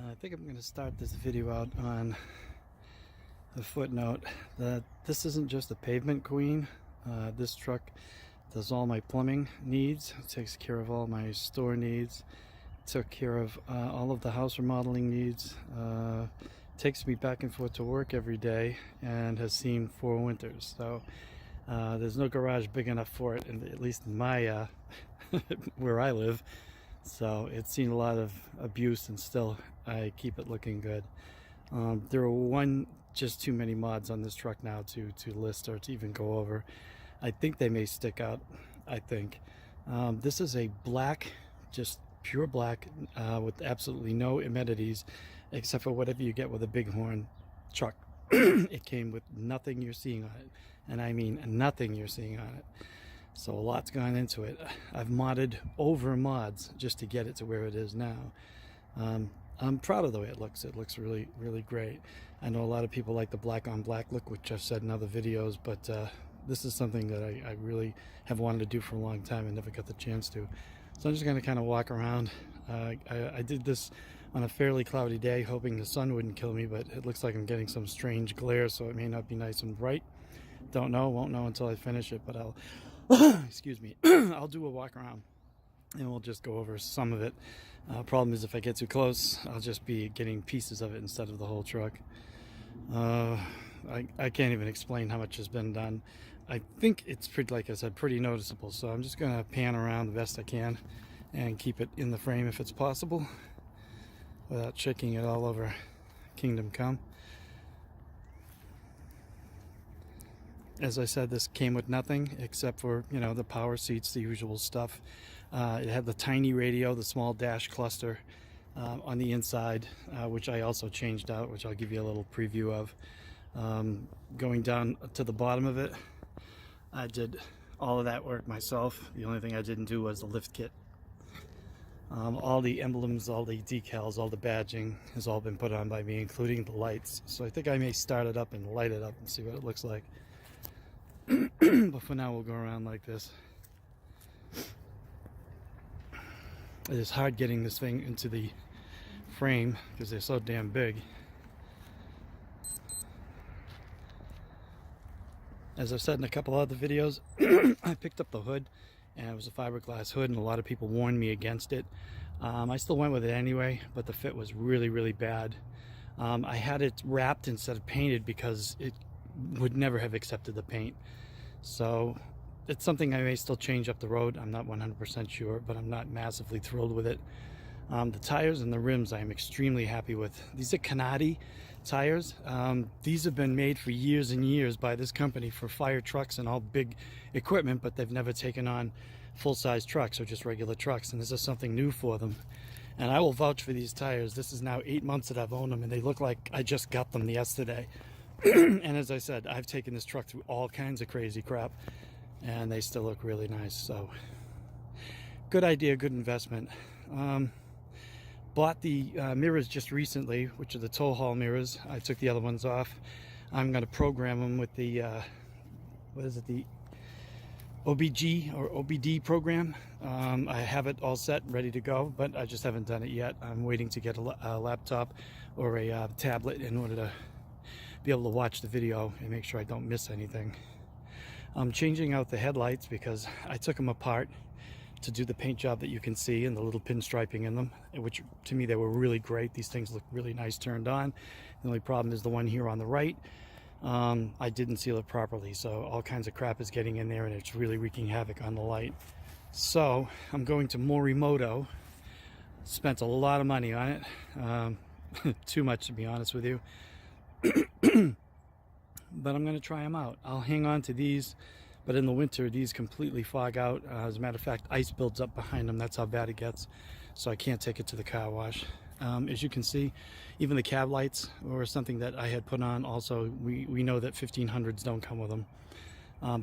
I think I'm going to start this video out on a footnote that this isn't just a pavement queen. This truck does all my plumbing needs, it takes care of all my store needs, took care of all of the house remodeling needs, takes me back and forth to work every day, and has seen 4 winters. So there's no garage big enough for it, at least in my where I live. So it's seen a lot of abuse, and still I keep it looking good. There are just too many mods on this truck now to list or to even go over. I think they may stick out. I think this is a black, just pure black, with absolutely no amenities except for whatever you get with a bighorn truck. It came with nothing you're seeing on it, and I mean nothing you're seeing on it. So a lot's gone into it. I've modded over mods just to get it to where it is now. I'm proud of the way it looks. It looks really, really great. I know a lot of people like the black on black look, which I've said in other videos, but this is something that I really have wanted to do for a long time and never got the chance to. So I'm just going to kind of walk around. I did this on a fairly cloudy day, hoping the sun wouldn't kill me, but it looks like I'm getting some strange glare, so it may not be nice and bright. Don't know, won't know until I finish it, but I'll excuse me, I'll do a walk around and we'll just go over some of it. Problem is, if I get too close, I'll just be getting pieces of it instead of the whole truck. I can't even explain how much has been done. I think it's pretty, like I said, pretty noticeable, so I'm just gonna pan around the best I can and keep it in the frame if it's possible without shaking it all over Kingdom Come. As I said, this came with nothing except for, you know, the power seats, the usual stuff. It had the tiny radio, the small dash cluster on the inside, which I also changed out, which I'll give you a little preview of. Going down to the bottom of it, I did all of that work myself. The only thing I didn't do was the lift kit. All the emblems, all the decals, all the badging has all been put on by me, including the lights. So I think I may start it up and light it up and see what it looks like. But for now, we'll go around like this. It is hard getting this thing into the frame because they're so damn big. As I've said in a couple other videos, I picked up the hood, and it was a fiberglass hood, and a lot of people warned me against it. I still went with it anyway, but the fit was really, really bad. I had it wrapped instead of painted because it would never have accepted the paint. So it's something I may still change up the road. I'm not 100% sure, but I'm not massively thrilled with it. The tires and the rims I am extremely happy with. These are Canadi tires. These have been made for years and years by this company for fire trucks and all big equipment, but they've never taken on full-size trucks or just regular trucks, and this is something new for them. And I will vouch for these tires. This is now 8 months that I've owned them, and they look like I just got them yesterday. And as I said, I've taken this truck through all kinds of crazy crap, and they still look really nice. So good idea, good investment. Bought the mirrors just recently, which are the tow haul mirrors. I took the other ones off. I'm going to program them with the what is it, the OBG or OBD program. I have it all set, ready to go, but I just haven't done it yet. I'm waiting to get a laptop or a tablet in order to be able to watch the video and make sure I don't miss anything. I'm changing out the headlights because I took them apart to do the paint job that you can see and the little pinstriping in them, which to me they were really great. These things look really nice turned on. The only problem is the one here on the right. I didn't seal it properly, so all kinds of crap is getting in there, and it's really wreaking havoc on the light. So I'm going to Morimoto. Spent a lot of money on it, too much to be honest with you. But I'm going to try them out. I'll hang on to these, but in the winter these completely fog out. As a matter of fact, ice builds up behind them. That's how bad it gets, so I can't take it to the car wash. As you can see, even the cab lights were something that I had put on. Also, we know that 1500s don't come with them.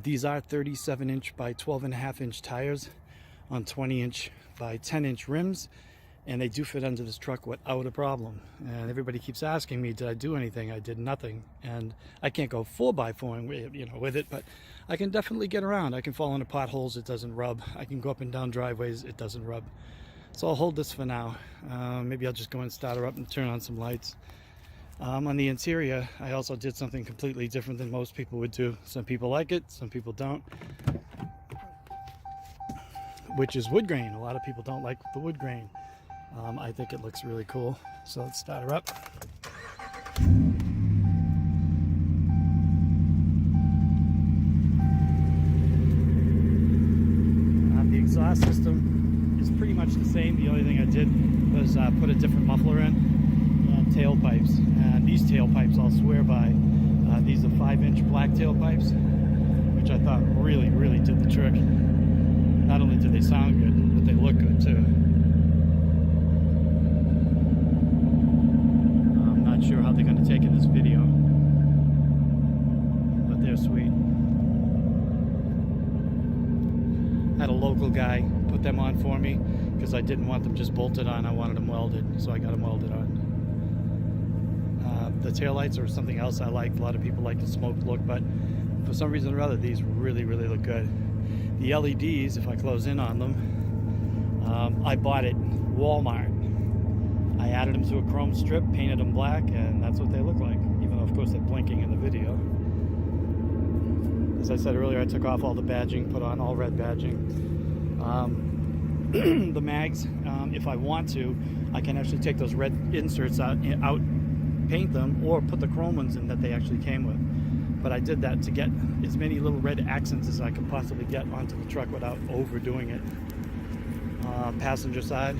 These are 37-inch by 12.5-inch tires on 20-inch by 10-inch rims, and they do fit under this truck without a problem. And everybody keeps asking me, did I do anything? I did nothing. And I can't go 4x4 with it, but I can definitely get around. I can fall into potholes, it doesn't rub. I can go up and down driveways, it doesn't rub. So I'll hold this for now. Maybe I'll just go and start her up and turn on some lights. On the interior, I also did something completely different than most people would do. Some people like it, some people don't. Which is wood grain. A lot of people don't like the wood grain. I think it looks really cool. So let's start her up. The exhaust system is pretty much the same. The only thing I did was put a different muffler in and tailpipes. And these tailpipes, I'll swear by, these are 5-inch black tailpipes, which I thought really, really did the trick. Not only do they sound good, but they look good too. I'm not sure how they're going to take in this video, but they're sweet. I had a local guy put them on for me because I didn't want them just bolted on. I wanted them welded, so I got them welded on. The taillights are something else I like. A lot of people like the smoke look, but for some reason or other, these really, really look good. The LEDs, if I close in on them, I bought at Walmart. I added them to a chrome strip, painted them black, and that's what they look like, even though of course they're blinking in the video. As I said earlier, I took off all the badging, put on all red badging. The mags, if I want to, I can actually take those red inserts out, paint them, or put the chrome ones in that they actually came with. But I did that to get as many little red accents as I could possibly get onto the truck without overdoing it. Passenger side.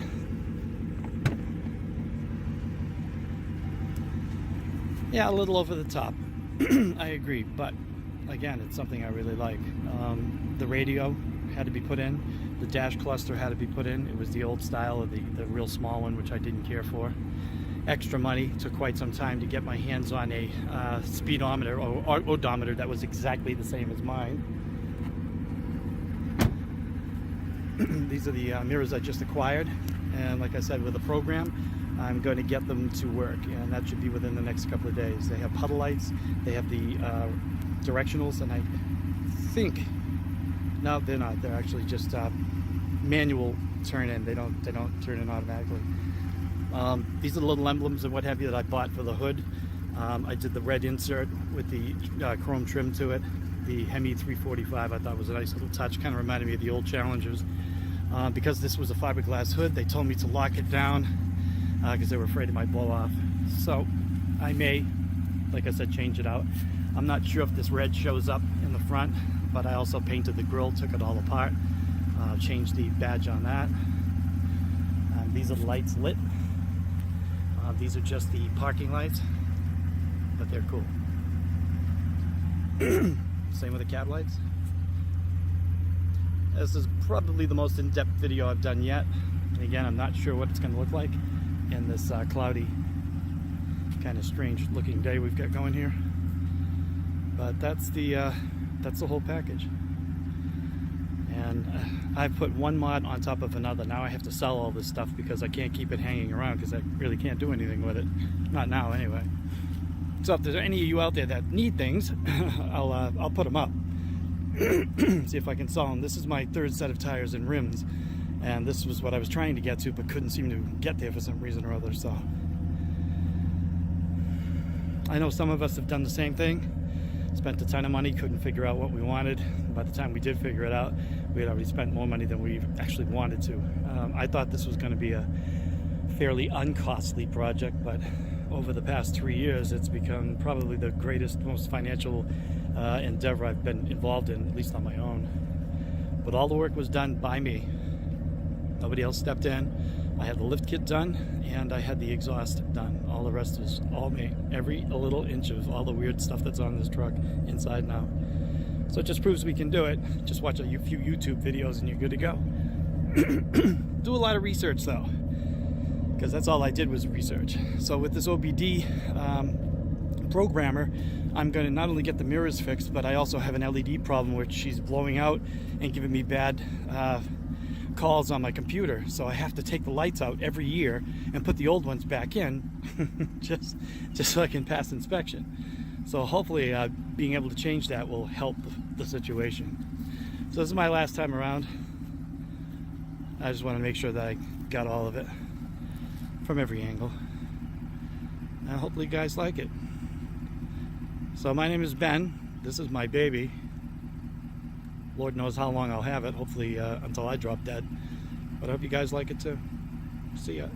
Yeah, a little over the top. I agree, but again, it's something I really like. The radio had to be put in. The dash cluster had to be put in. It was the old style of the real small one, which I didn't care for. Extra money. Took quite some time to get my hands on a speedometer or odometer that was exactly the same as mine. These are the mirrors I just acquired, and like I said, with the program, I'm going to get them to work, and that should be within the next couple of days. They have puddle lights, they have the directionals, and I think, no, they're not. They're actually just manual turn in. They don't turn in automatically. These are the little emblems and what have you that I bought for the hood. I did the red insert with the chrome trim to it. The Hemi 345 I thought was a nice little touch. Kind of reminded me of the old Challengers. Because this was a fiberglass hood, they told me to lock it down because they were afraid it might blow off. So I may, like I said, change it out. I'm not sure if this red shows up in the front, but I also painted the grille, took it all apart, changed the badge on that. These are the lights lit. These are just the parking lights, but they're cool. Same with the cab lights. This is probably the most in-depth video I've done yet. And again, I'm not sure what it's going to look like in this cloudy, kind of strange looking day we've got going here. But that's the whole package. And I put one mod on top of another. Now I have to sell all this stuff because I can't keep it hanging around because I really can't do anything with it. Not now, anyway. So if there's any of you out there that need things, I'll put them up. See if I can sell them. This is my third set of tires and rims, and this was what I was trying to get to, but couldn't seem to get there for some reason or other. So I know some of us have done the same thing. Spent a ton of money, couldn't figure out what we wanted. By the time we did figure it out, we had already spent more money than we actually wanted to. I thought this was going to be a fairly uncostly project, but over the past 3 years, it's become probably the greatest, most financial endeavor I've been involved in, at least on my own. But all the work was done by me. Nobody else stepped in. I had the lift kit done, and I had the exhaust done. All the rest is all me. Every little inch of all the weird stuff that's on this truck inside now. So it just proves we can do it. Just watch a few YouTube videos and you're good to go. Do a lot of research though, because that's all I did was research. So with this OBD programmer, I'm going to not only get the mirrors fixed, but I also have an LED problem which she's blowing out and giving me bad calls on my computer. So I have to take the lights out every year and put the old ones back in just so I can pass inspection. So hopefully being able to change that will help the situation. So this is my last time around. I just want to make sure that I got all of it from every angle. And hopefully you guys like it. So my name is Ben. This is my baby. Lord knows how long I'll have it. Hopefully until I drop dead. But I hope you guys like it too. See ya.